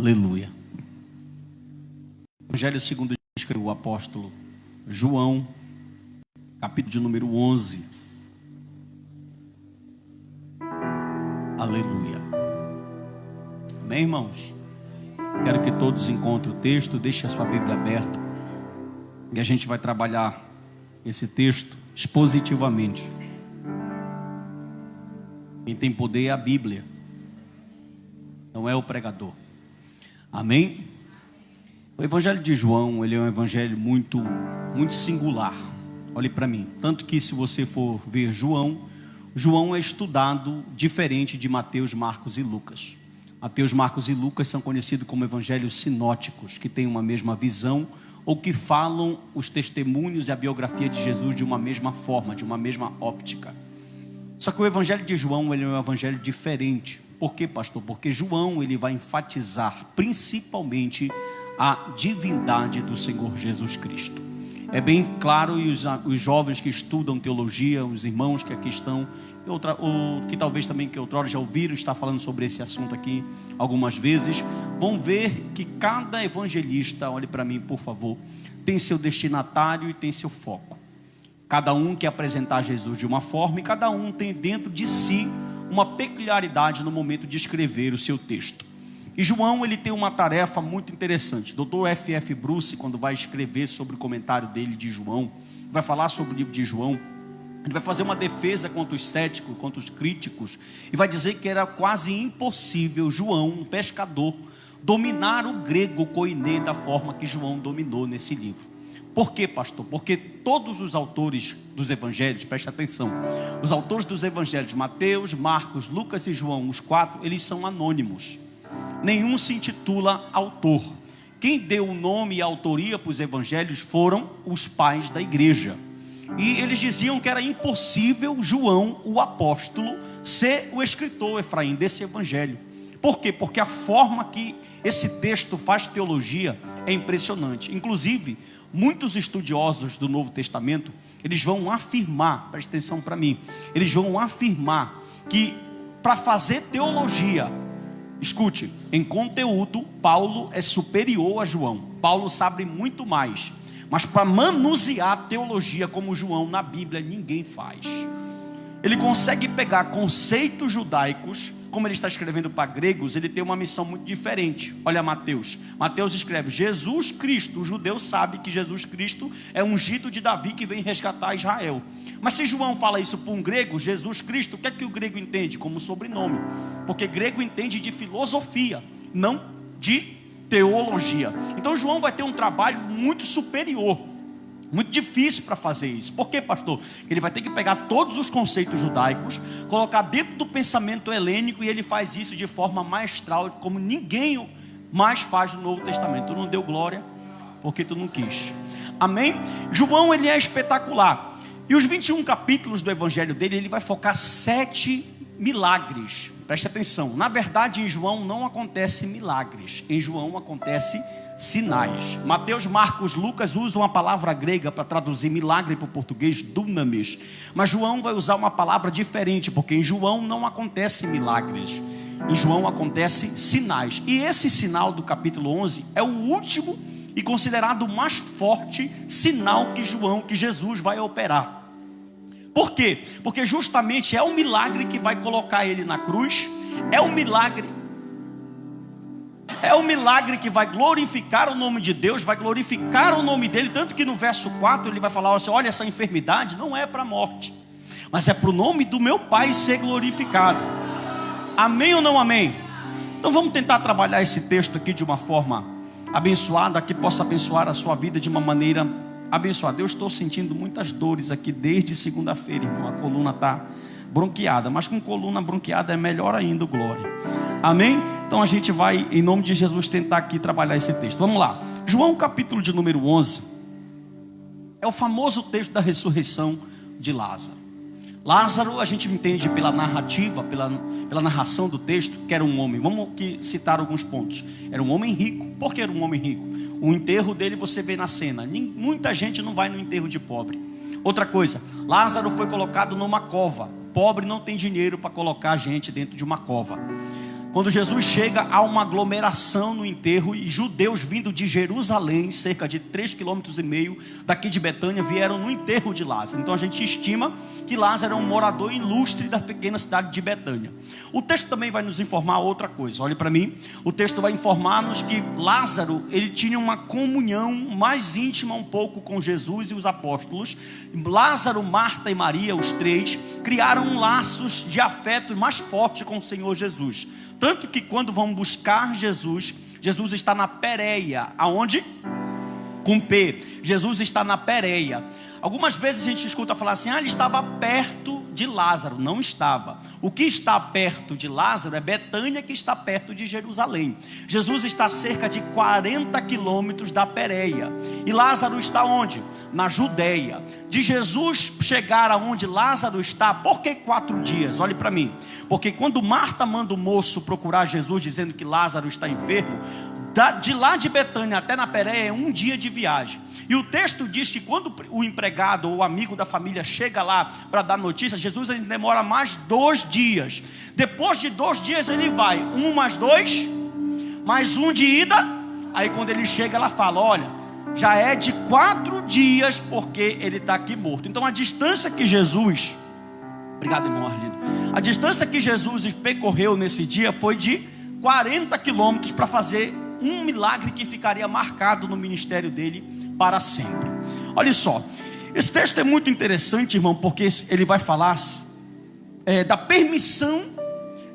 Aleluia. Evangelho segundo o apóstolo João, capítulo de número 11. Aleluia. Amém, irmãos? Quero que todos encontrem o texto. Deixe a sua Bíblia aberta e a gente vai trabalhar esse texto expositivamente. Quem tem poder é a Bíblia, não é o pregador. Amém? O Evangelho de João, ele é um evangelho muito singular. Olhe para mim. Tanto que se você for ver João é estudado diferente de Mateus, Marcos e Lucas. Mateus, Marcos e Lucas são conhecidos como evangelhos sinóticos, que têm uma mesma visão, ou que falam os testemunhos e a biografia de Jesus de uma mesma forma, de uma mesma óptica. Só que o Evangelho de João, ele é um evangelho diferente. Por quê, pastor? Porque João, ele vai enfatizar principalmente a divindade do Senhor Jesus Cristo. É bem claro, e os jovens que estudam teologia, os irmãos que aqui estão, ou que talvez também que outrora já ouviram estar falando sobre esse assunto aqui algumas vezes, vão ver que cada evangelista, olhe para mim por favor, tem seu destinatário e tem seu foco. Cada um quer apresentar Jesus de uma forma e cada um tem dentro de si uma peculiaridade no momento de escrever o seu texto. E João, ele tem uma tarefa muito interessante. Dr. F.F. Bruce, quando vai escrever sobre o comentário dele de João, vai falar sobre o livro de João, ele vai fazer uma defesa contra os céticos, contra os críticos, e vai dizer que era quase impossível João, um pescador, dominar o grego koiné da forma que João dominou nesse livro. Por quê, pastor? Porque todos os autores dos evangelhos, preste atenção, os autores dos evangelhos, Mateus, Marcos, Lucas e João, os quatro, eles são anônimos. Nenhum se intitula autor. Quem deu o nome e a autoria para os evangelhos foram os pais da igreja. E eles diziam que era impossível João, o apóstolo, ser o escritor, Efraim, desse evangelho. Por quê? Porque a forma que esse texto faz teologia é impressionante. Inclusive, muitos estudiosos do Novo Testamento, eles vão afirmar, preste atenção para mim, eles vão afirmar que para fazer teologia, escute, em conteúdo, Paulo é superior a João. Paulo sabe muito mais, mas para manusear a teologia como João na Bíblia, ninguém faz. Ele consegue pegar conceitos judaicos, como ele está escrevendo para gregos, ele tem uma missão muito diferente. Olha Mateus. Mateus escreve Jesus Cristo. O judeu sabe que Jesus Cristo é ungido de Davi que vem resgatar Israel. Mas se João fala isso para um grego, Jesus Cristo, o que é que o grego entende? Como sobrenome. Porque grego entende de filosofia, não de teologia. Então João vai ter um trabalho muito superior. Muito difícil para fazer isso. Por quê, pastor? Ele vai ter que pegar todos os conceitos judaicos, colocar dentro do pensamento helênico, e ele faz isso de forma maestral, como ninguém mais faz no Novo Testamento. Tu não deu glória porque tu não quis. Amém? João, ele é espetacular. E os 21 capítulos do evangelho dele, ele vai focar 7 milagres. Preste atenção. Na verdade, em João não acontece milagres. Em João acontece sinais. Mateus, Marcos, Lucas usam a palavra grega para traduzir milagre para o português, dunamis. Mas João vai usar uma palavra diferente, porque em João não acontece milagres. Em João acontece sinais. E esse sinal do capítulo 11 é o último e considerado o mais forte sinal que Jesus vai operar. Por quê? Porque justamente é o milagre que vai colocar ele na cruz. É o milagre que vai glorificar o nome de Deus, vai glorificar o nome dele, tanto que no verso 4 ele vai falar assim, olha, essa enfermidade não é para a morte, mas é para o nome do meu Pai ser glorificado. Amém ou não amém? Então vamos tentar trabalhar esse texto aqui de uma forma abençoada, que possa abençoar a sua vida de uma maneira abençoada. Eu estou sentindo muitas dores aqui desde segunda-feira, irmão. A coluna está bronqueada, mas com coluna bronqueada é melhor ainda, glória. Amém? Então a gente vai, em nome de Jesus, tentar aqui trabalhar esse texto. Vamos lá. João capítulo de número 11 é o famoso texto da ressurreição de Lázaro. Lázaro, a gente entende pela narrativa, pela narração do texto, que era um homem. Vamos aqui citar alguns pontos. Era um homem rico. Por que era um homem rico? O enterro dele você vê na cena. Muita gente não vai no enterro de pobre. Outra coisa, Lázaro foi colocado numa cova. Pobre não tem dinheiro para colocar a gente dentro de uma cova. Quando Jesus chega, há uma aglomeração no enterro, e judeus vindo de Jerusalém, cerca de 3,5 km daqui de Betânia, vieram no enterro de Lázaro. Então a gente estima que Lázaro é um morador ilustre da pequena cidade de Betânia. O texto também vai nos informar outra coisa, olhe para mim. O texto vai informar-nos que Lázaro, ele tinha uma comunhão mais íntima um pouco com Jesus e os apóstolos. Lázaro, Marta e Maria, os três, criaram laços de afeto mais forte com o Senhor Jesus. Tanto que quando vão buscar Jesus, Jesus está na Pérea. Aonde? Com P. Jesus está na Pérea. Algumas vezes a gente escuta falar assim: ele estava perto de Lázaro. Não estava. O que está perto de Lázaro é Betânia, que está perto de Jerusalém. Jesus está a cerca de 40 quilômetros da Pérea. E Lázaro está onde? Na Judeia. De Jesus chegar aonde Lázaro está, por que 4 dias? Olhe para mim. Porque quando Marta manda o moço procurar Jesus dizendo que Lázaro está enfermo, de lá de Betânia até na Pérea é 1 dia de viagem. E o texto diz que quando o empregado ou o amigo da família chega lá para dar notícia, Jesus ainda demora mais 2 dias. Depois de 2 dias ele vai, 1 mais 2, mais 1 de ida. Aí quando ele chega, ela fala: olha, já é de 4 dias porque ele está aqui morto. Então a distância que Jesus, obrigado irmão Arlindo, a distância que Jesus percorreu nesse dia foi de 40 quilômetros para fazer um milagre que ficaria marcado no ministério dele para sempre. Olha só, esse texto é muito interessante, irmão, porque ele vai falar da permissão.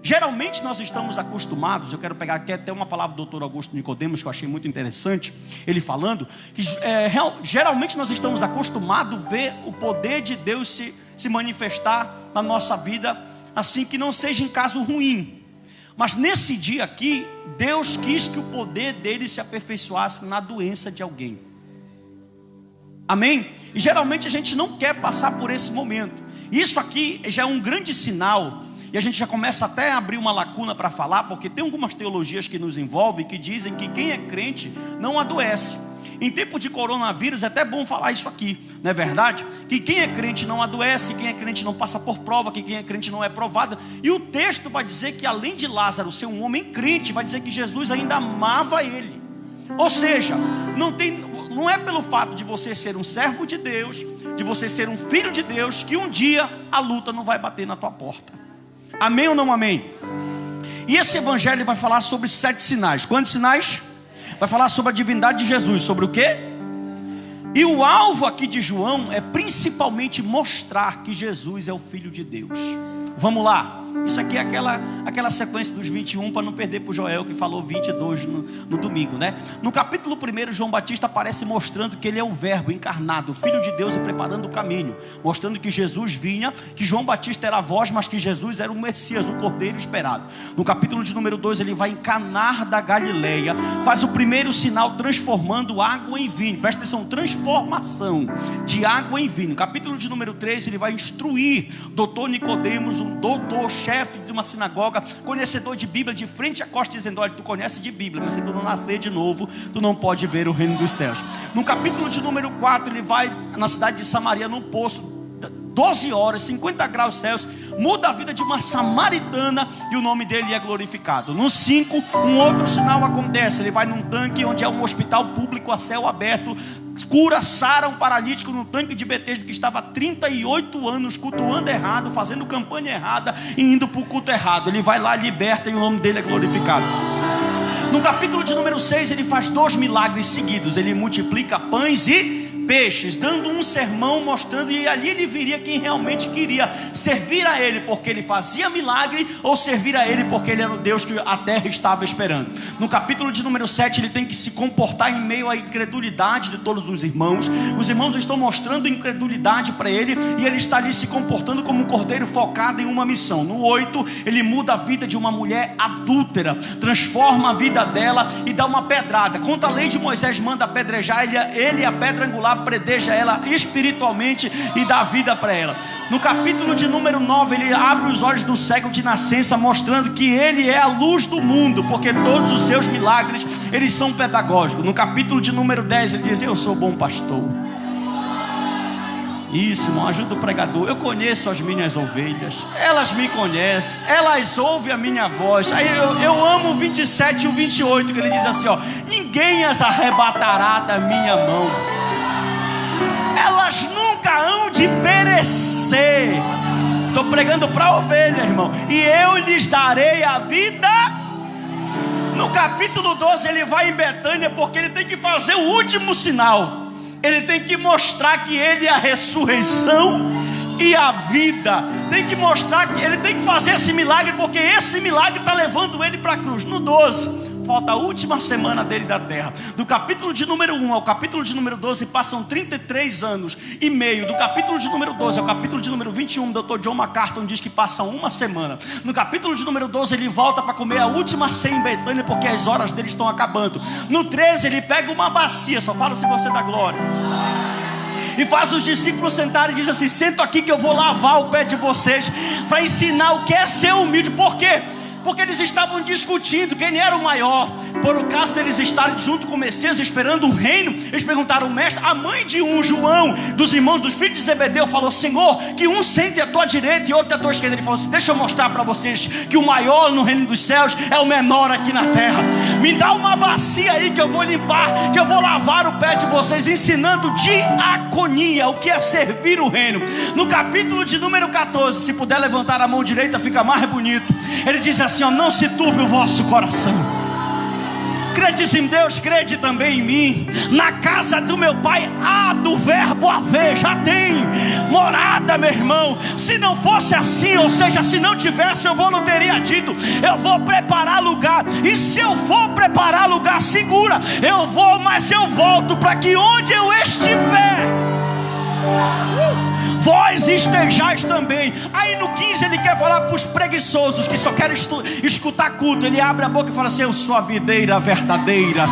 Geralmente nós estamos acostumados, eu quero pegar aqui até uma palavra do doutor Augusto Nicodemos, que eu achei muito interessante, ele falando, que geralmente nós estamos acostumados a ver o poder de Deus se manifestar na nossa vida, assim, que não seja em caso ruim. Mas nesse dia aqui, Deus quis que o poder dele se aperfeiçoasse na doença de alguém. Amém? E geralmente a gente não quer passar por esse momento. Isso aqui já é um grande sinal. E a gente já começa até a abrir uma lacuna para falar, porque tem algumas teologias que nos envolvem, que dizem que quem é crente não adoece. Em tempo de coronavírus é até bom falar isso aqui, não é verdade? Que quem é crente não adoece, quem é crente não passa por prova, que quem é crente não é provado. E o texto vai dizer que além de Lázaro ser um homem crente, vai dizer que Jesus ainda amava ele. Ou seja, não é pelo fato de você ser um servo de Deus, de você ser um filho de Deus, que um dia a luta não vai bater na tua porta. Amém ou não amém? E esse evangelho vai falar sobre 7 sinais. Quantos sinais? Vai falar sobre a divindade de Jesus. Sobre o quê? E o alvo aqui de João é principalmente mostrar que Jesus é o Filho de Deus. Vamos lá. Isso aqui é aquela sequência dos 21, para não perder para o Joel, que falou 22 no domingo, né? No capítulo 1, João Batista aparece mostrando que ele é o verbo encarnado, o Filho de Deus, e preparando o caminho, mostrando que Jesus vinha, que João Batista era a voz, mas que Jesus era o Messias, o Cordeiro esperado. No capítulo de número 2, ele vai em Caná da Galileia, faz o primeiro sinal transformando água em vinho. Presta atenção, transformação de água em vinho. No capítulo de número 3, ele vai instruir doutor Nicodemos, um doutor chefe de uma sinagoga, conhecedor de Bíblia, de frente à costa, dizendo: olha, tu conhece de Bíblia, mas se tu não nascer de novo, tu não pode ver o reino dos céus. No capítulo de número 4, ele vai na cidade de Samaria, num poço, 12 horas, 50 graus Celsius, muda a vida de uma samaritana e o nome dele é glorificado. No 5, um outro sinal acontece. Ele vai num tanque onde é um hospital público a céu aberto, cura, sara um paralítico no tanque de Betesda que estava há 38 anos cultuando errado, fazendo campanha errada e indo para o culto errado. Ele vai lá, liberta e o nome dele é glorificado. No capítulo de número 6, ele faz 2 milagres seguidos. Ele multiplica pães e peixes, dando um sermão mostrando, e ali ele viria quem realmente queria servir a ele porque ele fazia milagre, ou servir a ele porque ele era o Deus que a terra estava esperando. No capítulo de número 7, ele tem que se comportar em meio à incredulidade de todos os irmãos. Os irmãos estão mostrando incredulidade para ele, e ele está ali se comportando como um cordeiro focado em uma missão. No 8, ele muda a vida de uma mulher adúltera, transforma a vida dela e dá uma pedrada. Quando a lei de Moisés manda apedrejar, ele a pedra angular predeja ela espiritualmente e dá vida para ela. No capítulo de número 9, ele abre os olhos do cego de nascença, mostrando que ele é a luz do mundo, porque todos os seus milagres, eles são pedagógicos. No capítulo de número 10, ele diz: eu sou bom pastor. Isso, irmão, ajuda o pregador. Eu conheço as minhas ovelhas, elas me conhecem, elas ouvem a minha voz. Aí eu amo o 27 e o 28, que ele diz assim, ó: ninguém as arrebatará da minha mão, elas nunca hão de perecer. Estou pregando para a ovelha, irmão. E eu lhes darei a vida. No capítulo 12 ele vai em Betânia, porque ele tem que fazer o último sinal. Ele tem que mostrar que ele é a ressurreição e a vida. Tem que mostrar que ele tem que fazer esse milagre, porque esse milagre está levando ele para a cruz. No 12, falta a última semana dele da terra. Do capítulo de número 1 ao capítulo de número 12 passam 33 anos e meio. Do capítulo de número 12 ao capítulo de número 21, o Dr. John MacArthur diz que passam uma semana. No capítulo de número 12 ele volta para comer a última ceia em Betânia, porque as horas dele estão acabando. No 13 ele pega uma bacia, só fala se você dá glória, e faz os discípulos sentarem e diz assim: senta aqui que eu vou lavar o pé de vocês, para ensinar o que é ser humilde. Por quê? Porque eles estavam discutindo quem era o maior. Por o caso deles estarem junto com o Messias, esperando um reino, eles perguntaram ao mestre. A mãe de um, João, dos irmãos dos filhos de Zebedeu, falou: Senhor, que um sente à tua direita e outro à tua esquerda. Ele falou assim: deixa eu mostrar para vocês que o maior no reino dos céus é o menor aqui na terra. Me dá uma bacia aí que eu vou limpar, que eu vou lavar o pé de vocês, ensinando diaconia, o que é servir o reino. No capítulo de número 14, se puder levantar a mão direita, fica mais bonito. Ele diz assim, ó: não se turbe o vosso coração. Credes em Deus, crede também em mim. Na casa do meu pai há do verbo haver, já tem morada, meu irmão. Se não fosse assim, ou seja, se não tivesse, eu não teria dito: eu vou preparar lugar. E se eu for preparar lugar, segura, eu vou, mas eu volto, para que onde eu estiver, vós estejais também. Aí no 15 ele quer falar para os preguiçosos que só querem escutar culto. Ele abre a boca e fala assim: eu sou a videira verdadeira,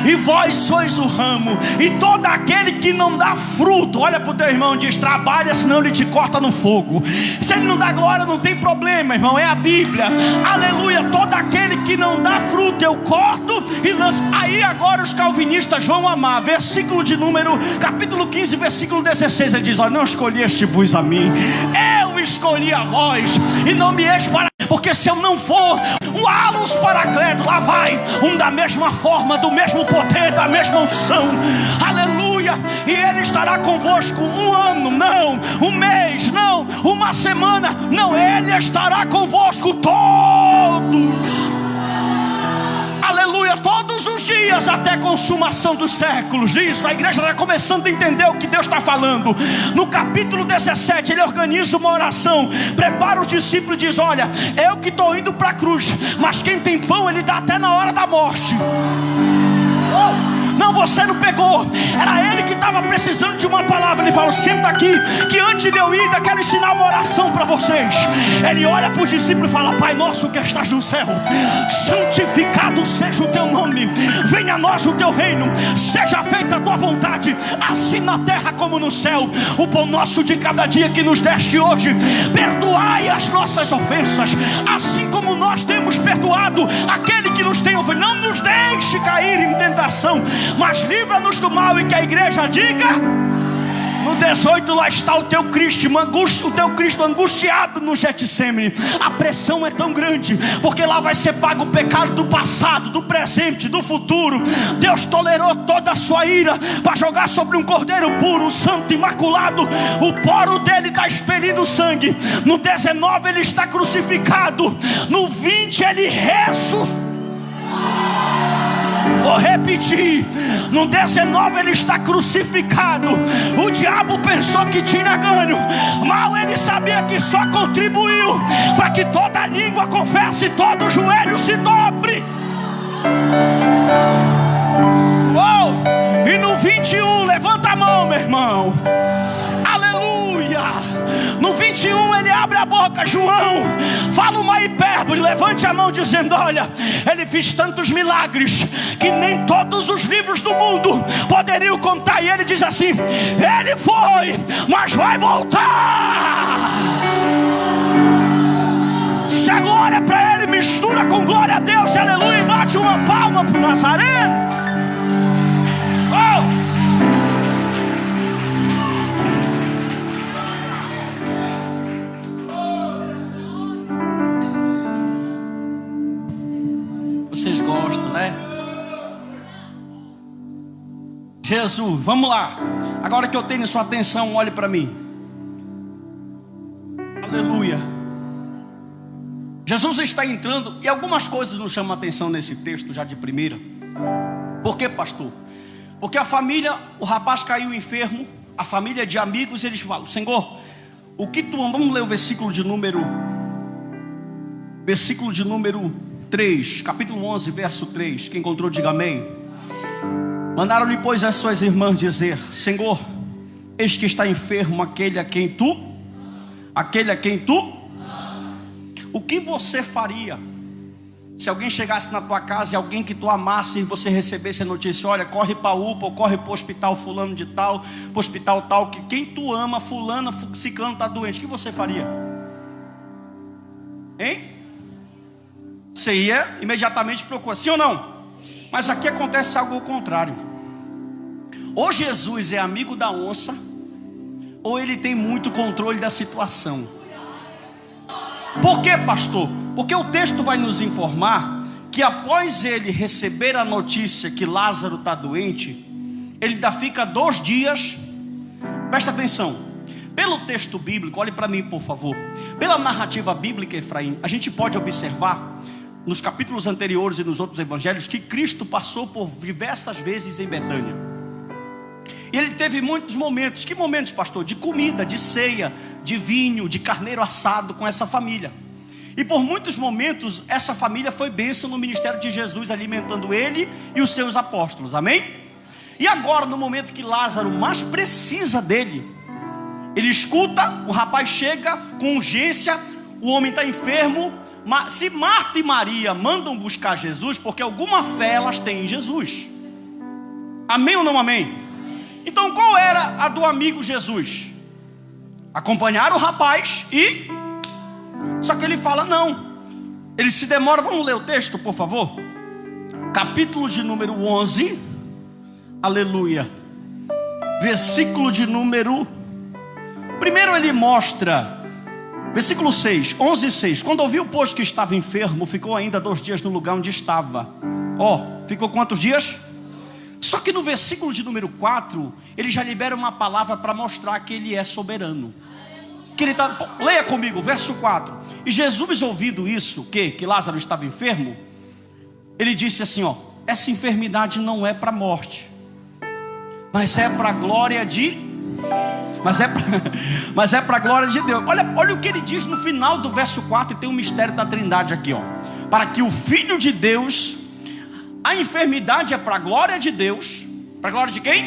e vós sois o ramo. E todo aquele que não dá fruto, olha para o teu irmão e diz: trabalha, senão ele te corta no fogo. Se ele não dá glória, não tem problema, irmão, é a Bíblia. Aleluia. Todo aquele que não dá fruto, eu corto e lanço. Aí agora os calvinistas vão amar. Versículo de número, capítulo 15, versículo 16, ele diz: olha, não escolheste-vos a mim, eu escolhi a vós, e não me eis para... Porque se eu não for um alus paracleto, lá vai um da mesma forma, do mesmo poder, da mesma unção. Aleluia. E ele estará convosco um ano, não um mês, não uma semana, não, ele estará convosco todos. Aleluia, todos os dias até a consumação dos séculos. Isso, a igreja está começando a entender o que Deus está falando. No capítulo 17 ele organiza uma oração, prepara os discípulos e diz: olha, eu que estou indo para a cruz, mas quem tem pão ele dá até na hora da morte. Não, você não pegou. Era ele que estava precisando de uma palavra. Ele falou: senta aqui, que antes de eu ir, eu quero ensinar uma oração para vocês. Ele olha para os discípulos e fala: Pai nosso que estás no céu, santificado seja o teu nome, venha a nós o teu reino, seja feita a tua vontade, assim na terra como no céu. O pão nosso de cada dia que nos deste hoje, perdoai as nossas ofensas, assim como nós temos perdoado aquele que nos tem ofendido. Não nos deixe cair em tentação, mas livra-nos do mal. E que a igreja diga: no 18 lá está o teu Cristo, o teu Cristo angustiado no Getsemane. A pressão é tão grande, porque lá vai ser pago o pecado do passado, do presente, do futuro. Deus tolerou toda a sua ira para jogar sobre um cordeiro puro, santo, imaculado. O poro dele está expelindo sangue. No 19 ele está crucificado. No 20 ele ressuscitou. Vou repetir, no 19 ele está crucificado. O diabo pensou que tinha ganho, mal ele sabia que só contribuiu para que toda língua confesse, todo joelho se dobre. E no 21, levanta a mão, meu irmão. Aleluia. No 21 ele abre a boca: João, fala uma hipérbole, levante a mão dizendo: olha, ele fez tantos milagres que nem todos os livros do mundo poderiam contar. E ele diz assim: ele foi, mas vai voltar. Se a glória é para ele, mistura com glória a Deus, aleluia, e bate uma palma para o Nazareno. Vocês gostam, né? Jesus, vamos lá. Agora que eu tenho sua atenção, olhe para mim. Aleluia. Jesus está entrando, e algumas coisas nos chamam a atenção nesse texto já de primeira. Por quê, pastor? Porque a família, o rapaz caiu enfermo, a família de amigos, eles falam: Senhor, o que tu... Vamos ler o versículo de número 3, capítulo 11, verso 3. Quem encontrou, diga amém. Mandaram-lhe, pois, as suas irmãs dizer: Senhor, eis que está enfermo aquele a quem tu... O que você faria se alguém chegasse na tua casa e alguém que tu amasse e você recebesse a notícia: olha, corre para a UPA ou corre para o hospital fulano de tal, para o hospital tal, que quem tu ama, fulano, ciclano está doente, o que você faria? Hein? Você ia imediatamente procurar, sim ou não? Mas aqui acontece algo ao contrário. Ou Jesus é amigo da onça, ou ele tem muito controle da situação. Por quê, pastor? Porque o texto vai nos informar que após ele receber a notícia que Lázaro está doente, ele ainda fica 2 dias. Presta atenção. Pelo texto bíblico, olhe para mim por favor. Pela narrativa bíblica, Efraim, a gente pode observar nos capítulos anteriores e nos outros evangelhos que Cristo passou por diversas vezes em Betânia. E ele teve muitos momentos. Que momentos, pastor? De comida, de ceia, de vinho, de carneiro assado com essa família. E por muitos momentos essa família foi bênção no ministério de Jesus, alimentando ele e os seus apóstolos, amém? E agora, no momento que Lázaro mais precisa dele, ele escuta, o rapaz chega com urgência, o homem está enfermo. Se Marta e Maria mandam buscar Jesus, porque alguma fé elas têm em Jesus, amém ou não amém? Então qual era a do amigo Jesus? Acompanhar o rapaz e... Só que ele fala não. Ele se demora, vamos ler o texto por favor? Capítulo de número 11. Aleluia. Versículo de número... Primeiro ele mostra... Versículo 6, 11:6. Quando ouviu, pois, que estava enfermo, ficou ainda 2 dias no lugar onde estava. Ficou quantos dias? Só que no versículo de número 4, ele já libera uma palavra para mostrar que ele é soberano. Que ele tá, leia comigo, verso 4. E Jesus, ouvindo isso, que Lázaro estava enfermo, ele disse assim: essa enfermidade não é para a morte, mas é para a glória de... Mas é para a glória de Deus. Olha o que ele diz no final do verso 4. E tem um mistério da trindade aqui, para que o Filho de Deus... A enfermidade é para a glória de Deus. Para a glória de quem?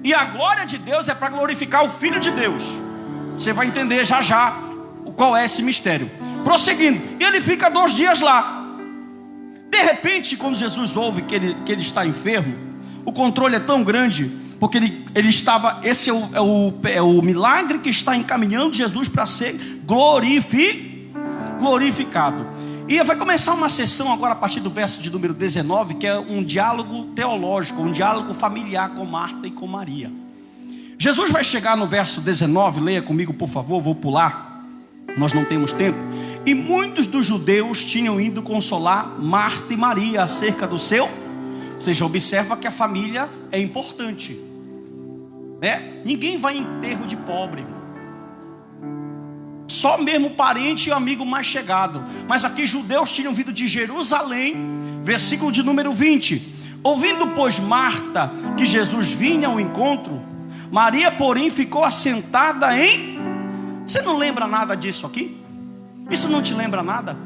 E a glória de Deus é para glorificar o Filho de Deus. Você vai entender já já qual é esse mistério. Prosseguindo, e ele fica 2 dias lá. De repente, quando Jesus ouve que ele está enfermo, o controle é tão grande, porque ele estava... Esse é o milagre que está encaminhando Jesus para ser glorificado. E vai começar uma sessão agora a partir do verso de número 19, que é um diálogo teológico, um diálogo familiar com Marta e com Maria. Jesus vai chegar no verso 19, leia comigo por favor, vou pular, nós não temos tempo. E muitos dos judeus tinham ido consolar Marta e Maria acerca do seu... Ou seja, observa que a família é importante, né? Ninguém vai em enterro de pobre, irmão. Só mesmo parente e amigo mais chegado. Mas aqui judeus tinham vindo de Jerusalém. Versículo de número 20. Ouvindo, pois, Marta que Jesus vinha ao encontro, Maria, porém, ficou assentada em... Você não lembra nada disso aqui? Isso não te lembra nada?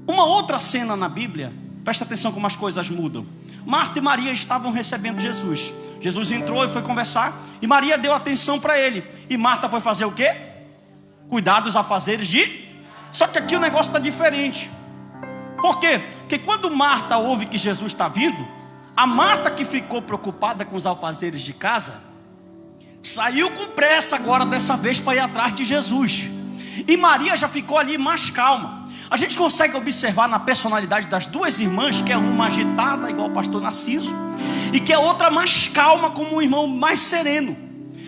Uma outra cena na Bíblia, presta atenção como as coisas mudam. Marta e Maria estavam recebendo Jesus. Jesus entrou e foi conversar, e Maria deu atenção para ele. E Marta foi fazer o quê? Cuidar dos afazeres de... Só que aqui o negócio está diferente. Por quê? Porque quando Marta ouve que Jesus está vindo, a Marta que ficou preocupada com os afazeres de casa, saiu com pressa agora dessa vez para ir atrás de Jesus. E Maria já ficou ali mais calma. A gente consegue observar na personalidade das 2 irmãs, que é uma agitada igual o pastor Narciso, e que é outra mais calma como um irmão mais sereno.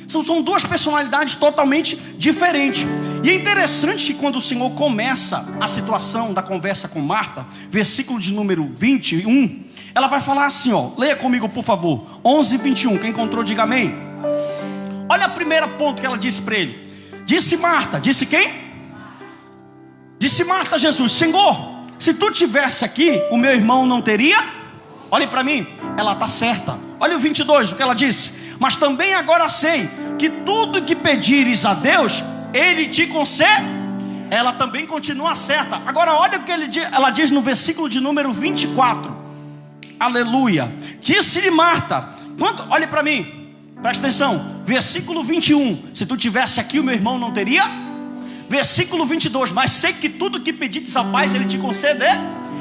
São 2 personalidades totalmente diferentes. E é interessante que quando o Senhor começa a situação da conversa com Marta, versículo de número 21, ela vai falar assim, ó, leia comigo por favor, 11:21, quem encontrou diga amém. Olha o primeiro ponto que ela disse para ele. Disse Marta, disse quem? Disse Marta a Jesus: Senhor, se tu tivesse aqui, o meu irmão não teria. Olhe para mim, ela está certa. Olha o 22, o que ela disse: mas também agora sei que tudo que pedires a Deus, Ele te concede. Ela também continua certa. Agora olha o que ela diz no versículo de número 24. Aleluia. Disse-lhe Marta, olhe para mim, presta atenção, versículo 21, se tu tivesse aqui o meu irmão não teria. Versículo 22, mas sei que tudo que pedires a paz Ele te concede.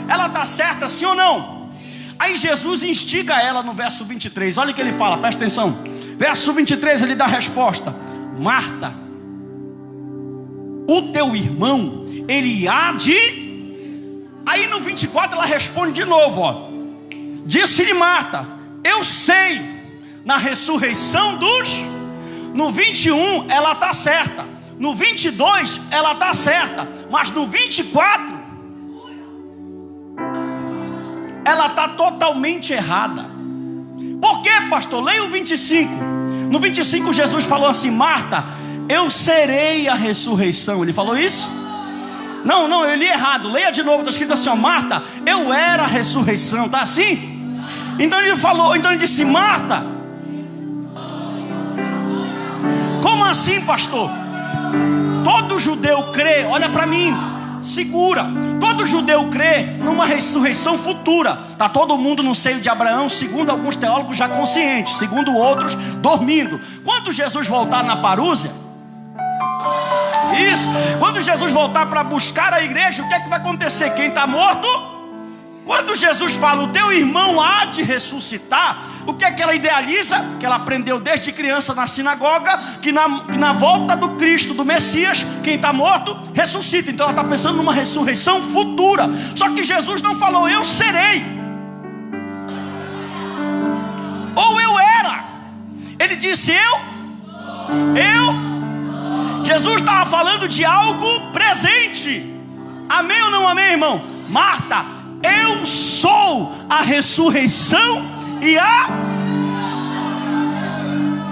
Ela está certa, sim ou não? Aí Jesus instiga ela no verso 23, olha o que ele fala, presta atenção. Verso 23 ele dá a resposta: Marta, o teu irmão, ele há de... Aí no 24 ela responde de novo, ó. Disse-lhe Marta, eu sei, na ressurreição dos... No 21 ela está certa, no 22 ela está certa, mas no 24 ela está totalmente errada. Por quê, pastor? Leia o 25. No 25 Jesus falou assim: Marta, eu serei a ressurreição. Ele falou isso? Não, eu li errado. Leia de novo, está escrito assim, ó, Marta, eu era a ressurreição. Está assim? Então ele disse: Marta, como assim, pastor? Todo judeu crê, olha para mim, segura. Todo judeu crê numa ressurreição futura. Está todo mundo no seio de Abraão, segundo alguns teólogos já conscientes, segundo outros dormindo. Quando Jesus voltar na parúzia, isso, quando Jesus voltar para buscar a igreja, o que é que vai acontecer? Quem está morto? Quando Jesus fala, o teu irmão há de ressuscitar, o que é que ela idealiza? Que ela aprendeu desde criança na sinagoga, que na volta do Cristo, do Messias, quem está morto, ressuscita. Então ela está pensando numa ressurreição futura. Só que Jesus não falou, eu serei, ou eu era. Ele disse, Jesus estava falando de algo presente. Amém ou não amém, irmão? Marta, eu sou a ressurreição e a...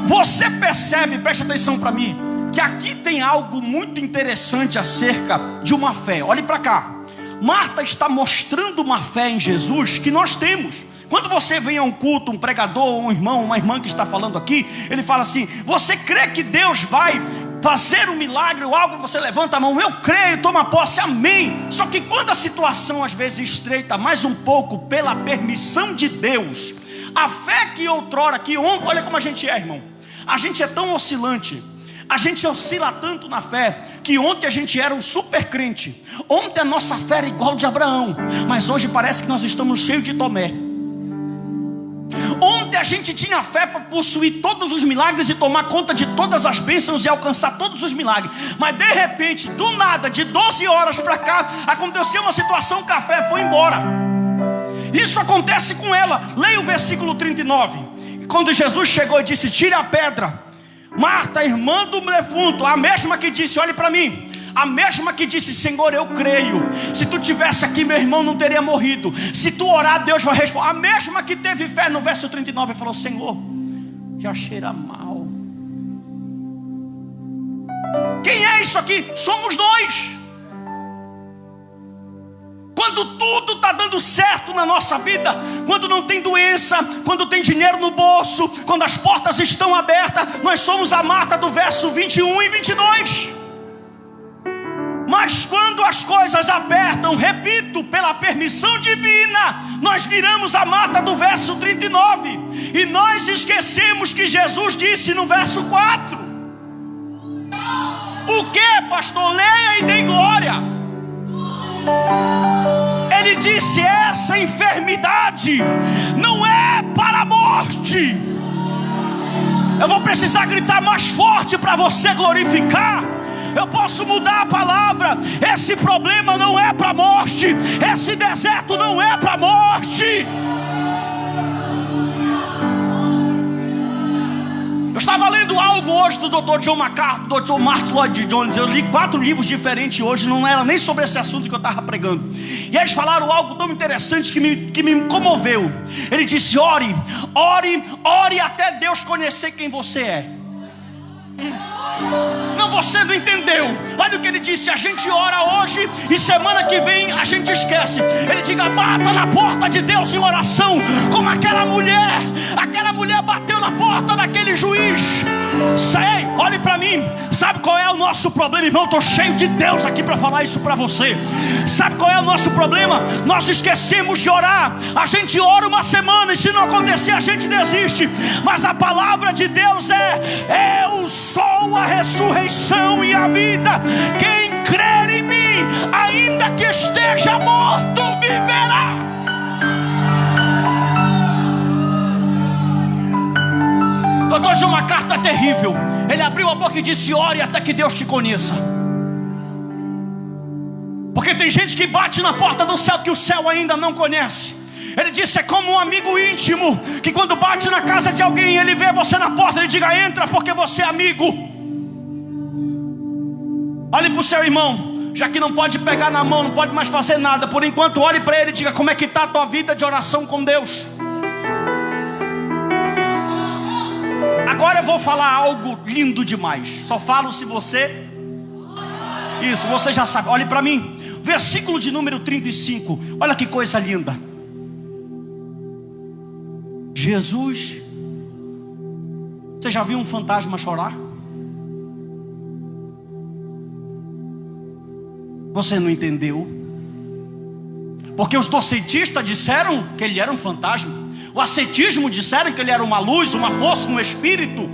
Você percebe, preste atenção para mim, que aqui tem algo muito interessante acerca de uma fé. Olhe para cá. Marta está mostrando uma fé em Jesus que nós temos. Quando você vem a um culto, um pregador, um irmão, uma irmã que está falando aqui, ele fala assim, você crê que Deus vai fazer um milagre ou algo? Você levanta a mão, eu creio, toma posse, amém. Só que quando a situação às vezes estreita mais um pouco pela permissão de Deus, a fé que outrora, que ontem, olha como a gente é, irmão, a gente é tão oscilante, a gente oscila tanto na fé, que ontem a gente era um super crente, ontem a nossa fé era igual de Abraão, mas hoje parece que nós estamos cheios de Tomé. Ontem a gente tinha fé para possuir todos os milagres e tomar conta de todas as bênçãos e alcançar todos os milagres. Mas de repente, do nada, de 12 horas para cá, aconteceu uma situação que a fé foi embora. Isso acontece com ela. Leia o versículo 39. Quando Jesus chegou e disse, tire a pedra. Marta, irmã do defunto, a mesma que disse, olhe para mim, a mesma que disse, Senhor, eu creio, se tu tivesse aqui meu irmão não teria morrido, se tu orar Deus vai responder. A mesma que teve fé no verso 39 falou, Senhor, já cheira mal. Quem é isso aqui? Somos nós. Quando tudo está dando certo na nossa vida, quando não tem doença, quando tem dinheiro no bolso, quando as portas estão abertas, nós somos a Marta do verso 21 e 22. Mas quando as coisas apertam, repito, pela permissão divina, nós viramos a Marta do verso 39. E nós esquecemos que Jesus disse no verso 4. O que, pastor? Leia e dê glória. Ele disse, essa enfermidade não é para a morte. Eu vou precisar gritar mais forte para você glorificar. Eu posso mudar a palavra. Esse problema não é para a morte. Esse deserto não é para a morte. Eu estava lendo algo algo hoje do Dr. John MacArthur, do Dr. Martin Lloyd Jones. Eu li 4 livros diferentes hoje, não era nem sobre esse assunto que eu estava pregando. E eles falaram algo tão interessante que me comoveu. Ele disse: ore, ore, ore até Deus conhecer quem você é. Não, você não entendeu. Olha o que ele disse: a gente ora hoje e semana que vem a gente esquece. Ele diga: bata na porta de Deus em oração, como aquela mulher bateu na porta daquele juiz. Sei, olhe para mim. Sabe qual é o nosso problema, irmão? Estou cheio de Deus aqui para falar isso para você. Sabe qual é o nosso problema? Nós esquecemos de orar. A gente ora uma semana e se não acontecer a gente desiste. Mas a palavra de Deus é: eu sou a ressurreição e a vida. Quem crer em mim, ainda que esteja morto, viverá. Dr. John MacArthur é terrível. Ele abriu a boca e disse: ore até que Deus te conheça. Porque tem gente que bate na porta do céu que o céu ainda não conhece. Ele disse: é como um amigo íntimo que quando bate na casa de alguém, ele vê você na porta, ele diga: entra porque você é amigo. Olhe para o seu irmão, já que não pode pegar na mão, não pode mais fazer nada, por enquanto olhe para ele e diga: como é que está a tua vida de oração com Deus? Agora eu vou falar algo lindo demais. Só falo se você... Isso, você já sabe. Olhe para mim. Versículo de número 35. Olha que coisa linda. Jesus... Você já viu um fantasma chorar? Você não entendeu? Porque os docetistas disseram que ele era um fantasma. O ascetismo disseram que ele era uma luz, uma força, um espírito.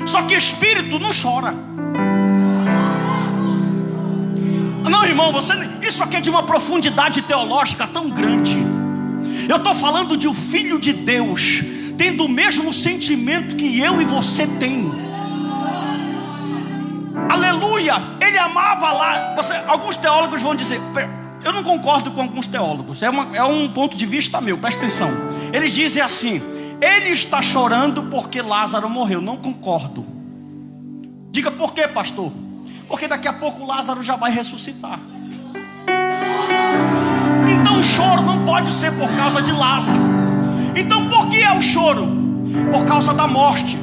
Só que espírito não chora. Não, irmão, isso aqui é de uma profundidade teológica tão grande. Eu estou falando de um filho de Deus tendo o mesmo sentimento que eu e você tem. Aleluia. Ele amava lá. Alguns teólogos vão dizer... Eu não concordo com alguns teólogos. É um ponto de vista meu, presta atenção. Eles dizem assim: ele está chorando porque Lázaro morreu. Não concordo. Diga: por quê, pastor? Porque daqui a pouco Lázaro já vai ressuscitar. Então o choro não pode ser por causa de Lázaro. Então por que é o choro? Por causa da morte.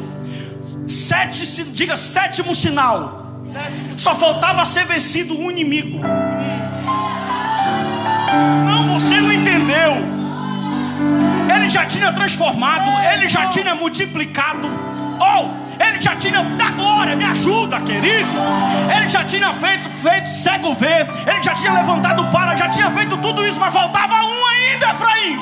Diga: sétimo sinal. Só faltava ser vencido um inimigo. Não, você não entendeu. Ele já tinha transformado, ele já tinha multiplicado. Ele já tinha da glória, me ajuda, querido. Ele já tinha feito cego ver. Ele já tinha levantado para, já tinha feito tudo isso, mas faltava um ainda, Efraim.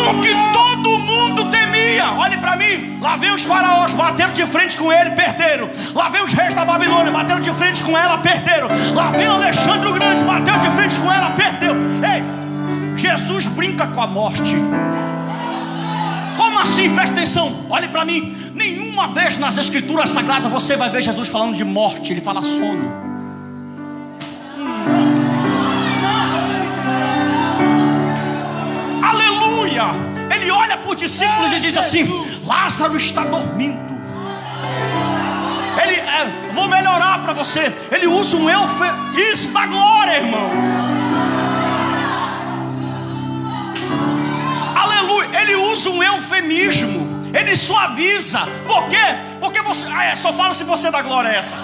O que todo mundo temia. Olhe para mim. Lá vem os faraós, bateram de frente com ele, perderam. Lá vem os reis da Babilônia, bateram de frente com ela, perderam. Lá vem Alexandre o Grande, bateu de frente com ela, perdeu. Ei, Jesus brinca com a morte. Como assim? Presta atenção, olhe para mim. Nenhuma vez nas escrituras sagradas você vai ver Jesus falando de morte. Ele fala sono. Aleluia. Ele olha para os discípulos e diz assim: Lázaro está dormindo. Vou melhorar para você. Ele usa um isso da glória, irmão. Aleluia. Ele usa um eufemismo. Ele suaviza. Por quê? Porque você... só fala se você dá glória a essa.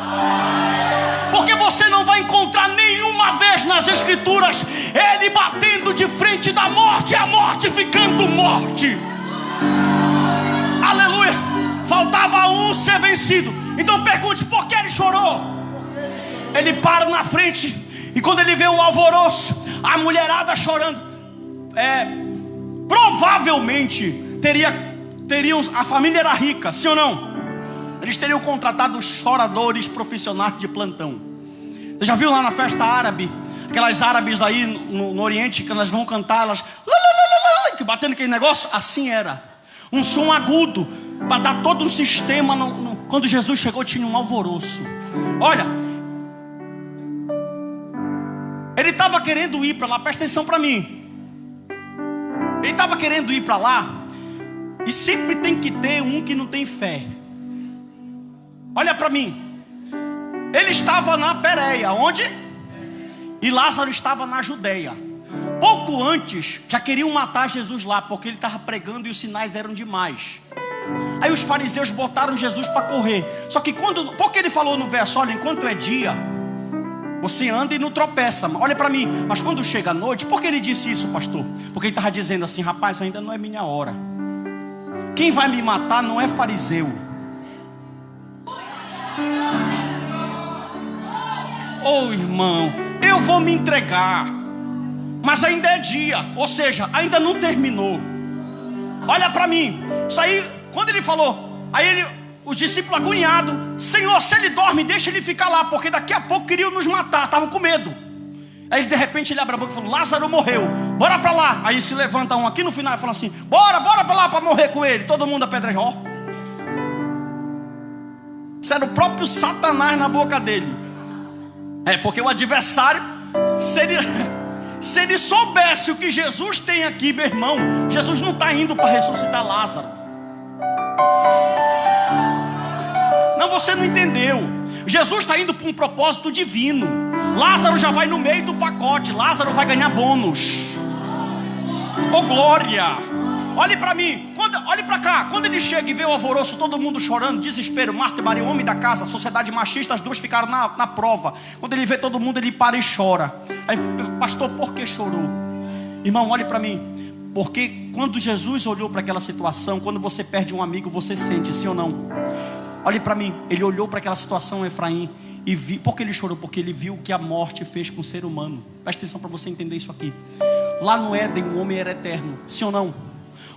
Porque você não vai encontrar nenhuma vez nas escrituras ele batendo de frente da morte e a morte ficando morte. Aleluia. Faltava um ser vencido. Então pergunte: por que ele chorou? Ele para na frente e quando ele vê o alvoroço, a mulherada chorando, provavelmente teriam, a família era rica, sim ou não? Eles teriam contratado choradores profissionais de plantão. Você já viu lá na festa árabe, aquelas árabes daí no Oriente, que elas vão cantar, elas que batendo aquele negócio? Assim era. Um som agudo, para dar todo um sistema. Quando Jesus chegou tinha um alvoroço. Olha, ele estava querendo ir para lá, presta atenção para mim. Ele estava querendo ir para lá. E sempre tem que ter um que não tem fé. Olha para mim. Ele estava na Pérea, onde? E Lázaro estava na Judeia. Pouco antes, já queriam matar Jesus lá, porque ele estava pregando e os sinais eram demais. Aí os fariseus botaram Jesus para correr. Só que porque ele falou no verso, olha, enquanto é dia, você anda e não tropeça. Olha para mim, mas quando chega a noite, por que ele disse isso, pastor? Porque ele estava dizendo assim, rapaz, ainda não é minha hora. Quem vai me matar não é fariseu. Oh, irmão, eu vou me entregar, mas ainda é dia, ou seja, ainda não terminou. Olha para mim, isso aí, quando ele falou, os discípulos agoniados, Senhor, se ele dorme, deixa ele ficar lá, porque daqui a pouco queriam nos matar, estavam com medo. Aí de repente ele abre a boca e falou, Lázaro morreu, bora para lá. Aí se levanta um aqui no final e fala assim, bora para lá para morrer com ele. Todo mundo apedreja. Isso era o próprio Satanás na boca dele. Porque o adversário, se ele soubesse o que Jesus tem aqui, meu irmão, Jesus não está indo para ressuscitar Lázaro. Não, você não entendeu. Jesus está indo para um propósito divino. Lázaro já vai no meio do pacote. Lázaro vai ganhar bônus. Oh glória! Olhe para mim, olhe para cá. Quando ele chega e vê o alvoroço, todo mundo chorando, desespero, Marta e Maria, homem da casa, sociedade machista, as duas ficaram na prova. Quando ele vê todo mundo, ele para e chora. Aí, pastor, por que chorou? Irmão, olhe para mim. Porque quando Jesus olhou para aquela situação, quando você perde um amigo, você sente, sim ou não? Olhe para mim, ele olhou para aquela situação, Efraim, e viu. Por que ele chorou? Porque ele viu o que a morte fez com o ser humano. Presta atenção para você entender isso aqui. Lá no Éden, o homem era eterno, sim ou não?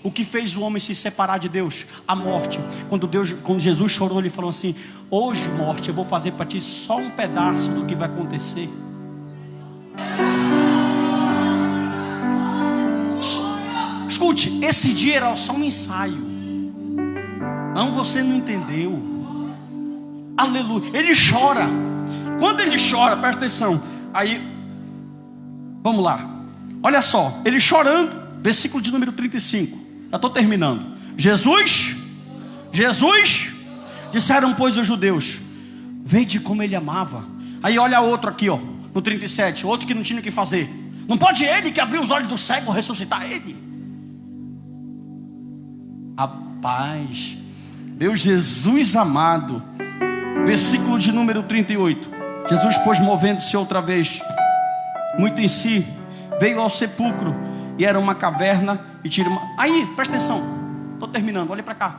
O que fez o homem se separar de Deus? A morte. Quando Jesus chorou, ele falou assim, hoje, morte, eu vou fazer para ti só um pedaço do que vai acontecer. Escute, esse dia era só um ensaio. Não, você não entendeu. Aleluia. Ele chora. Quando ele chora, presta atenção. Aí, vamos lá. Olha só, ele chorando, versículo de número 35. Já estou terminando. Jesus, disseram pois os judeus, vede como ele amava. Aí olha outro aqui, ó, no 37, outro que não tinha o que fazer. Não pode ele que abriu os olhos do cego ressuscitar ele? Rapaz, meu Jesus amado. Versículo de número 38. Jesus, pois, movendo-se outra vez, muito em si, veio ao sepulcro, e era uma caverna, e tira uma... Aí, presta atenção, estou terminando, olha para cá.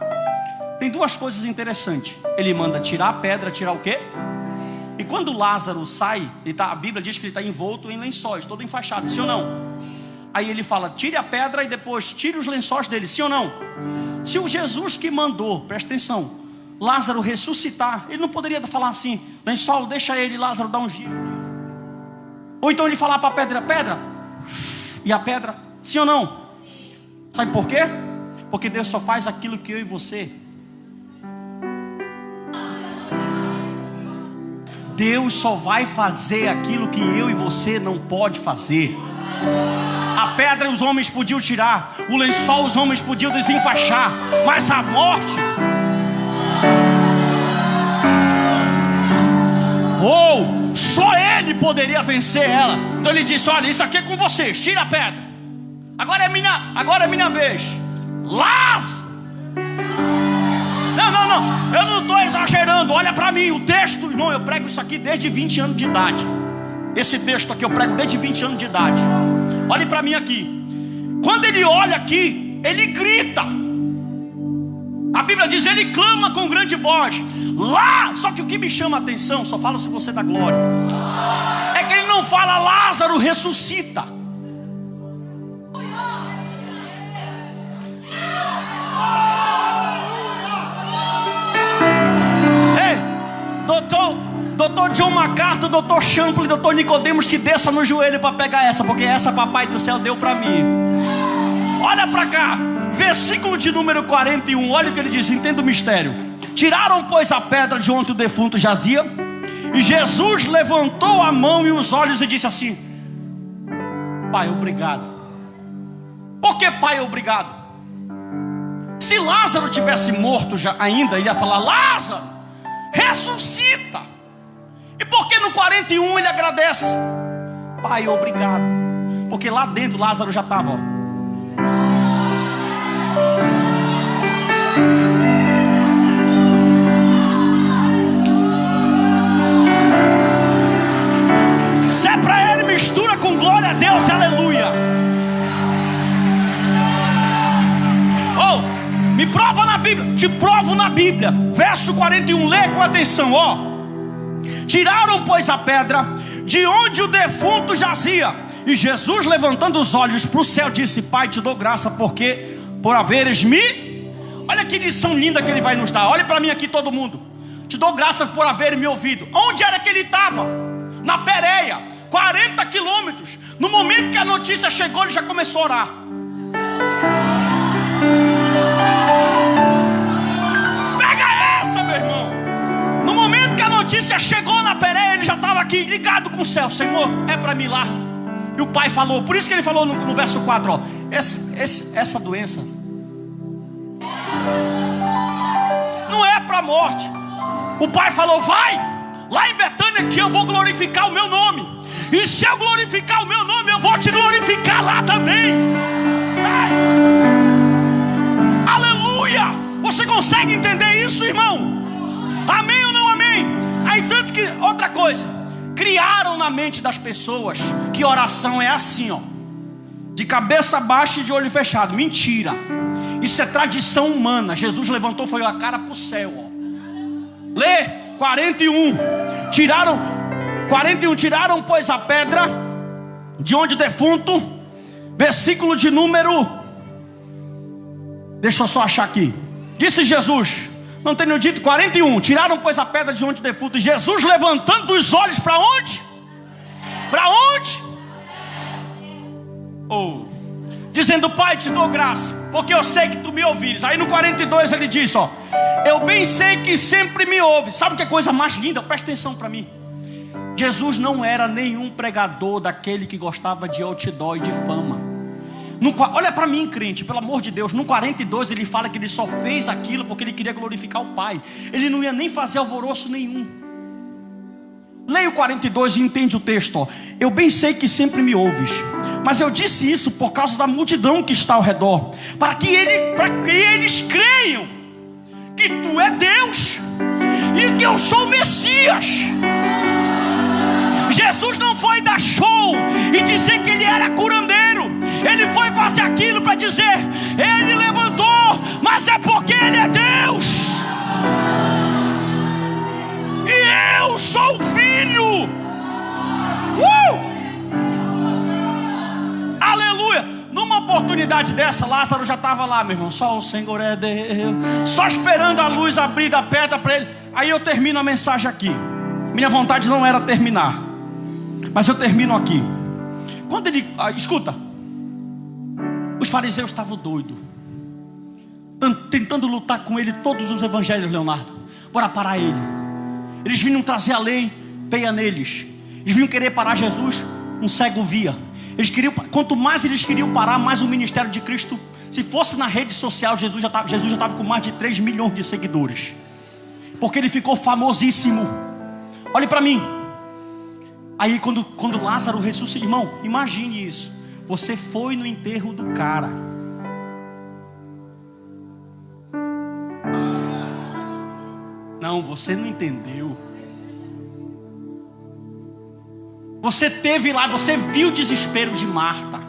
Tem duas coisas interessantes. Ele manda tirar a pedra, tirar o quê? E quando Lázaro sai, a Bíblia diz que ele está envolto em lençóis, todo enfaixado, sim ou não? Aí ele fala, tire a pedra e depois tire os lençóis dele, sim ou não? Se o Jesus que mandou, presta atenção, Lázaro ressuscitar, ele não poderia falar assim, lençol, deixa ele, Lázaro, dá um giro. Ou então ele falar para a pedra, pedra, e a pedra, sim ou não? Sabe por quê? Porque Deus só faz aquilo que eu e você. Deus só vai fazer aquilo que eu e você não pode fazer. A pedra os homens podiam tirar, o lençol os homens podiam desenfaixar, mas a morte, só ele poderia vencer ela. Então ele disse, olha, isso aqui é com vocês, tira a pedra. Agora é minha vez. Lázaro. Não, eu não estou exagerando. Olha para mim, o texto, irmão, eu prego isso aqui desde 20 anos de idade. Esse texto aqui eu prego desde 20 anos de idade. Olhe para mim aqui. Quando ele olha aqui, ele grita. A Bíblia diz, ele clama com grande voz. Lá, só que o que me chama a atenção, só falo se você dá glória, é que ele não fala Lázaro ressuscita. Doutor John MacArthur, doutor Champlin, doutor Nicodemos, que desça no joelho para pegar essa, porque essa papai do céu deu para mim. Olha para cá, versículo de número 41, olha o que ele diz, entenda o mistério. Tiraram, pois, a pedra de onde o defunto jazia, e Jesus levantou a mão e os olhos e disse assim, Pai, obrigado. Por que Pai, obrigado? Se Lázaro tivesse morto já ainda, ele ia falar, Lázaro, ressuscita. E por que no 41 ele agradece? Pai, obrigado. Porque lá dentro Lázaro já estava. Se é para ele, mistura com glória a Deus, aleluia. Oh, me prova na Bíblia, te provo na Bíblia. Verso 41, lê com atenção, ó. Tiraram, pois, a pedra de onde o defunto jazia. E Jesus, levantando os olhos para o céu, disse: Pai, te dou graça, porque por haveres me... Olha que lição linda que ele vai nos dar. Olha para mim aqui todo mundo. Te dou graça por haver me ouvido. Onde era que ele estava? Na Pérea, 40 quilômetros. No momento que a notícia chegou, ele já começou a orar. Pega essa, meu irmão. No momento que a notícia chegou na Pérea, ele já estava aqui ligado com o céu. Senhor, é para mim lá. E o pai falou, por isso que ele falou no verso 4, ó, essa doença não é para a morte. O pai falou, vai lá em Betânia que eu vou glorificar o meu nome. E se eu glorificar o meu nome, eu vou te glorificar lá também. Ai. Aleluia. Você consegue entender isso, irmão? Amém ou não amém? Aí tanto que, outra coisa, criaram na mente das pessoas que oração é assim, ó, de cabeça baixa e de olho fechado. Mentira. Isso é tradição humana. Jesus levantou, foi a cara para o céu, ó. Lê 41. Tiraram, pois, a pedra de onde o defunto. Versículo de número, deixa eu só achar aqui. Disse Jesus, não tenho dito, 41. Tiraram, pois, a pedra de onde o defunto. E Jesus, levantando os olhos para onde? Para onde? Oh, dizendo, Pai, te dou graça, porque eu sei que tu me ouvires. Aí no 42 ele diz, ó, eu bem sei que sempre me ouves. Sabe que é coisa mais linda? Presta atenção para mim. Jesus não era nenhum pregador daquele que gostava de outdoor e de fama. Olha para mim, crente, pelo amor de Deus. No 42 ele fala que ele só fez aquilo porque ele queria glorificar o Pai. Ele não ia nem fazer alvoroço nenhum. Leia o 42 e entende o texto, ó. Eu bem sei que sempre me ouves, mas eu disse isso por causa da multidão que está ao redor, para que eles creiam que tu é Deus e que eu sou o Messias. Jesus não foi dar show e dizer que ele era curandeiro. Ele foi fazer aquilo para dizer, ele levantou, mas é porque ele é Deus. E eu sou o Filho. Aleluia. Numa oportunidade dessa, Lázaro já estava lá, meu irmão. Só o Senhor é Deus. Só esperando a luz abrir da pedra para ele. Aí eu termino a mensagem aqui. Minha vontade não era terminar, mas eu termino aqui. Quando ele... escuta. Os fariseus estavam doidos, tentando lutar com ele. Todos os evangelhos, Leonardo, para parar ele. Eles vinham trazer a lei, peia neles. Eles vinham querer parar Jesus, um cego via. Eles queriam, quanto mais eles queriam parar, mais o ministério de Cristo. Se fosse na rede social, Jesus já estava com mais de 3 milhões de seguidores, porque ele ficou famosíssimo. Olhe para mim. Aí quando Lázaro ressuscitou, irmão, imagine isso. Você foi no enterro do cara. Não, você não entendeu. Você teve lá, você viu o desespero de Marta.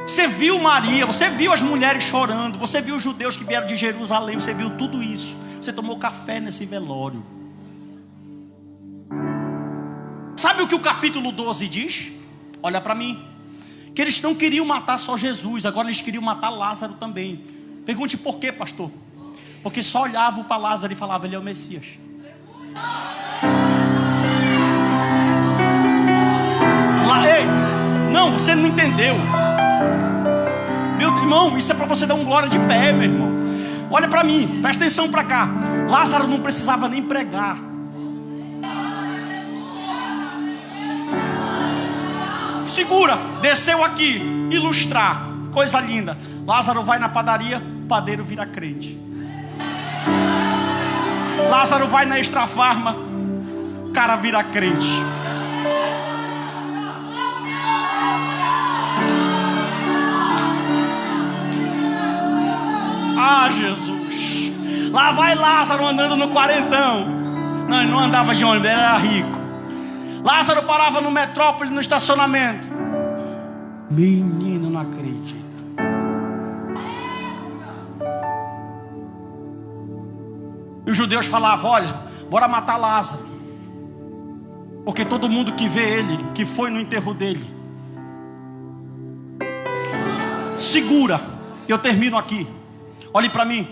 Você viu Maria, você viu as mulheres chorando. Você viu os judeus que vieram de Jerusalém. Você viu tudo isso. Você tomou café nesse velório. Sabe o que o capítulo 12 diz? Olha para mim. Que eles não queriam matar só Jesus, agora eles queriam matar Lázaro também. Pergunte por quê, pastor? Porque só olhavam para Lázaro e falavam, ele é o Messias. Ei, não, você não entendeu. Meu irmão, isso é para você dar um glória de pé, meu irmão. Olha para mim, presta atenção para cá. Lázaro não precisava nem pregar. Segura, desceu aqui, ilustrar, coisa linda. Lázaro vai na padaria, o padeiro vira crente. Lázaro vai na Extra Farma, o cara vira crente. Ah, Jesus. Lá vai Lázaro andando no quarentão. Não, ele não andava de ônibus, ele era rico. Lázaro parava no Metrópole, no estacionamento. Menino, não acredito. E os judeus falavam: olha, bora matar Lázaro, porque todo mundo que vê ele, que foi no enterro dele, segura. Eu termino aqui. Olhe para mim.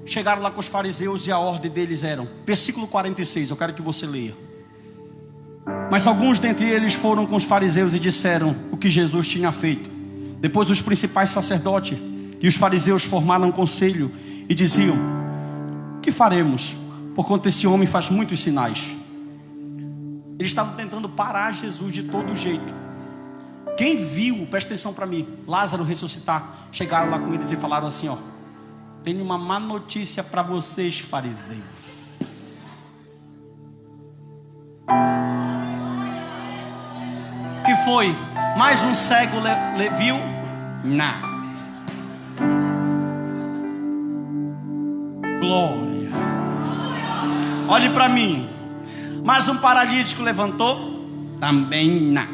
Chegaram lá com os fariseus e a ordem deles era, versículo 46, eu quero que você leia. Mas alguns dentre eles foram com os fariseus e disseram o que Jesus tinha feito. Depois os principais sacerdotes e os fariseus formaram um conselho e diziam: que faremos? Porquanto esse homem faz muitos sinais. Eles estavam tentando parar Jesus de todo jeito. Quem viu, presta atenção para mim, Lázaro ressuscitar, chegaram lá com eles e falaram assim: ó, tenho uma má notícia para vocês, fariseus. Que foi? Mais um cego viu? Não. Glória. Olhe para mim. Mais um paralítico levantou? Também não.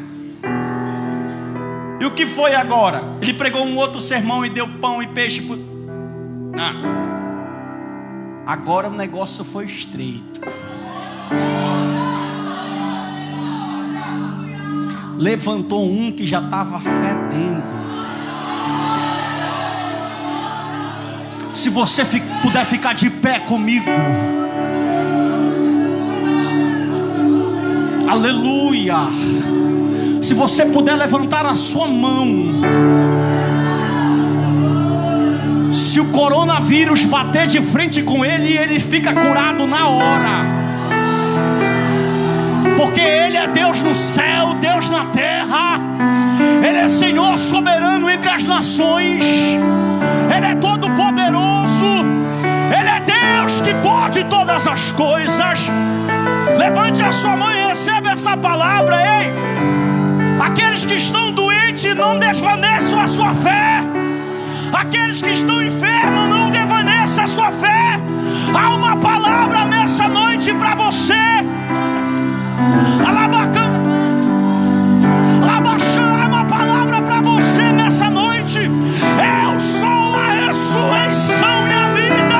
E o que foi agora? Ele pregou um outro sermão e deu pão e peixe por... Não. Agora o negócio foi estreito. Levantou um que já estava fedendo. Se você puder ficar de pé comigo. Aleluia. Se você puder levantar a sua mão. Se o coronavírus bater de frente com ele, ele fica curado na hora. Porque Ele é Deus no céu, Deus na terra. Ele é Senhor soberano entre as nações. Ele é todo poderoso. Ele é Deus que pode todas as coisas. Levante a sua mão e receba essa palavra, ei. Aqueles que estão doentes, não desvaneçam a sua fé. Aqueles que estão enfermos, não desvaneçam a sua fé. Há uma palavra nessa noite para você. Há uma palavra para você nessa noite. Eu sou a ressurreição e a vida.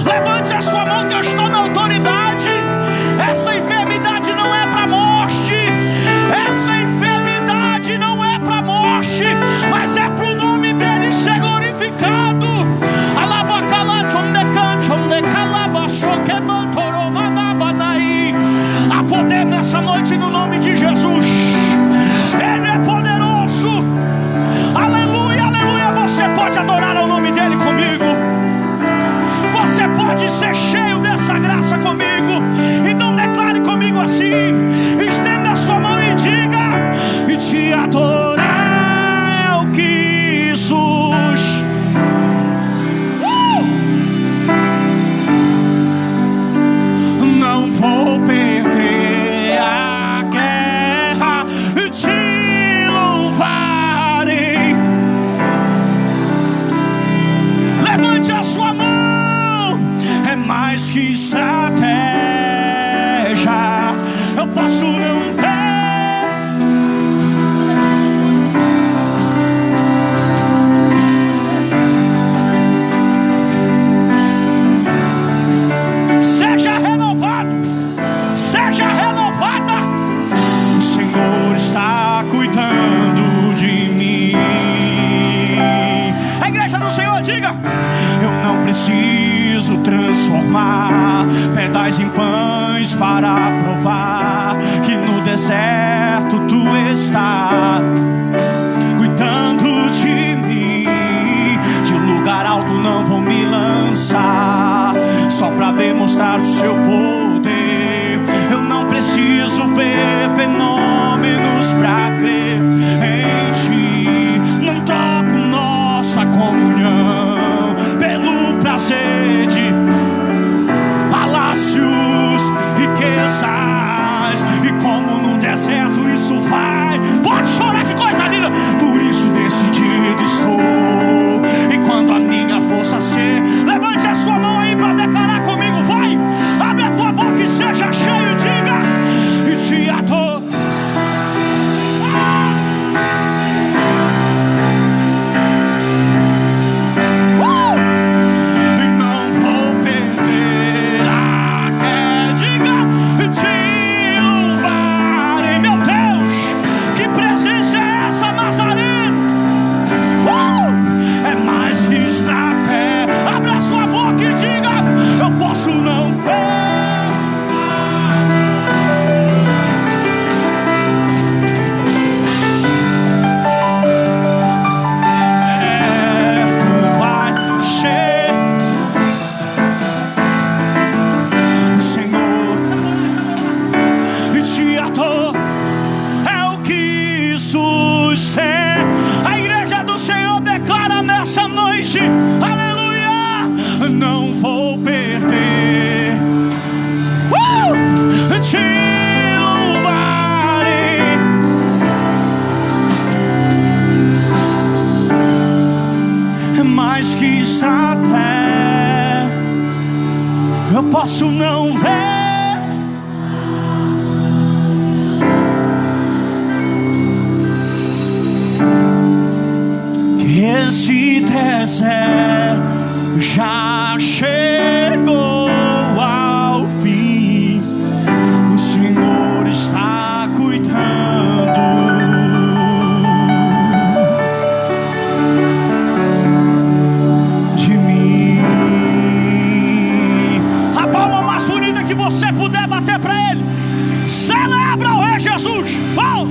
Levante a sua mão que eu estou na autoridade. Essa enfermidade não é para morte. Essa enfermidade não é para morte, mas é para o nome dele ser glorificado. Há poder nessa noite no nome de Jesus. Ele é poderoso. Aleluia, aleluia. Você pode adorar ao nome dele comigo. Você pode ser cheio dessa graça comigo. Então declare comigo assim. Estenda a sua mão e diga: e te adorar é o que Jesus. Não vou perder a guerra, te louvarei. Levante a sua mão. É mais que estratégia. Eu posso não ver. Seja renovado. Seja renovada. O Senhor está cuidando de mim. A igreja do Senhor diga: eu não preciso transformar pedais em pães para provar que no deserto tu está cuidando de mim. De lugar alto não vou me lançar só para demonstrar o seu poder. Eu não preciso ver fenômenos para crer em certo, isso vai. Pode chorar, que coisa linda. Por isso decidido estou. E quando a minha força ser, levante a sua mão aí para declarar comigo. Vai, abre a tua boca e seja cheio. Diga: e te adoro. Não vou perder. Te louvarei. É mais que estratégia, eu posso não ver. Que esse deserto já chegou ao fim. O Senhor está cuidando de mim. A palma mais bonita que você puder bater para Ele. Celebra o Rei Jesus. Oh!